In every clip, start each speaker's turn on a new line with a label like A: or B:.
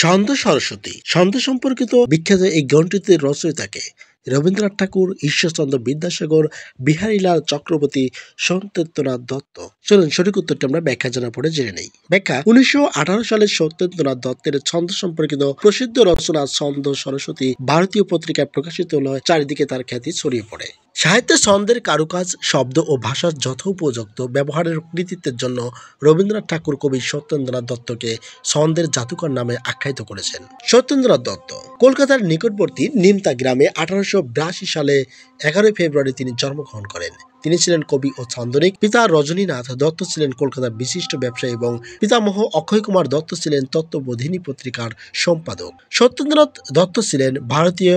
A: ছন্দ সরস্বতী ছন্দ সম্পর্কিত বিখ্যাত এই গ্রন্থটির রচয়িতাকে রবীন্দ্রনাথ ঠাকুর, ঈশ্বরচন্দ্র বিদ্যাসাগর, বিহারীলাল চক্রবর্তী, সত্যেন্দ্রনাথ দত্ত। চলুন সঠিক উত্তরটি আমরা ব্যাখ্যা জানা পড়ে জেনে নেই। ব্যাখ্যা: 1918 সালে সত্যেন্দ্রনাথ দত্তের ছন্দ সম্পর্কিত প্রসিদ্ধ রচনা ছন্দ সরস্বতী ভারতীয় পত্রিকায় প্রকাশিত হলে চারিদিকে তার খ্যাতি ছড়িয়ে পড়ে। সাহিত্যে ছন্দের কারুকাজ, শব্দ ও ভাষার যথোপযুক্ত ব্যবহারের কৃতিত্বের জন্য রবীন্দ্রনাথ ঠাকুর কবি সত্যেন্দ্রনাথ দত্তকে ছন্দের জাদুকর নামে আখ্যায়িত করেছেন। সত্যেন্দ্রনাথ দত্ত কলকাতার নিকটবর্তী নিমতা গ্রামে 1882 সালে 11 ফেব্রুয়ারি তিনি জন্মগ্রহণ করেন। তিনি ছিলেন কবি ও ছন্দনিক। পিতা রজনীনাথ দত্ত ছিলেন কলকাতার বিশিষ্ট ব্যবসায়ী এবং পিতামহ অক্ষয় কুমার দত্ত ছিলেন তত্ত্ববোধিনী পত্রিকার সম্পাদক। সত্যেন্দ্রনাথ দত্ত ছিলেন ভারতীয়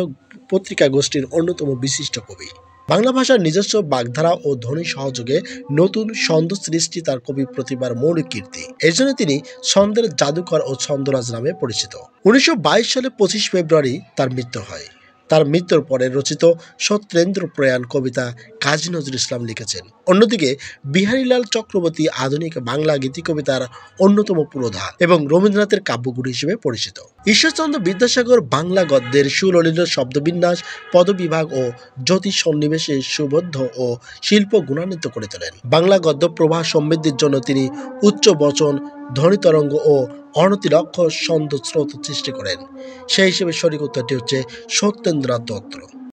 A: পত্রিকা গোষ্ঠীর অন্যতম বিশিষ্ট কবি। বাংলা ভাষার নিজস্ব বাগধারা ও ধ্বনি সহযোগে নতুন ছন্দ সৃষ্টি তার কবি প্রতিভার মৌলিক কীর্তি। এই জন্য তিনি ছন্দের জাদুকর ও ছন্দরাজ নামে পরিচিত। 1922 সালে 25 ফেব্রুয়ারি তার মৃত্যু হয়। তার মৃত্যুর পরে রচিত সত্যেন্দ্র প্রয়াণ কবিতা কাজী নজরুল ইসলাম লিখেছেন। অন্যদিকে বিহারীলাল চক্রবর্তী আধুনিক বাংলা গীতিকবিতার অন্যতম পুরোধা এবং রবীন্দ্রনাথের কাব্যগুরু হিসেবে পরিচিত। ঈশ্বরচন্দ্র বিদ্যাসাগর বাংলা গদ্যের সুললিত শব্দবিন্যাস, পদবিভাগ ও জ্যোতিষ সন্নিবেশে সুবদ্ধ ও শিল্প গুণান্বিত করে তোলেন। বাংলা গদ্য প্রবাহ সমৃদ্ধির জন্য তিনি উচ্চ বচন, ধ্বনিতরঙ্গ ও অনতিলক্ষ্য ছন্দ স্রোত সৃষ্টি করেন। সেই হিসেবে সঠিক উত্তরটি হচ্ছে সত্যেন্দ্রনাথ দত্ত।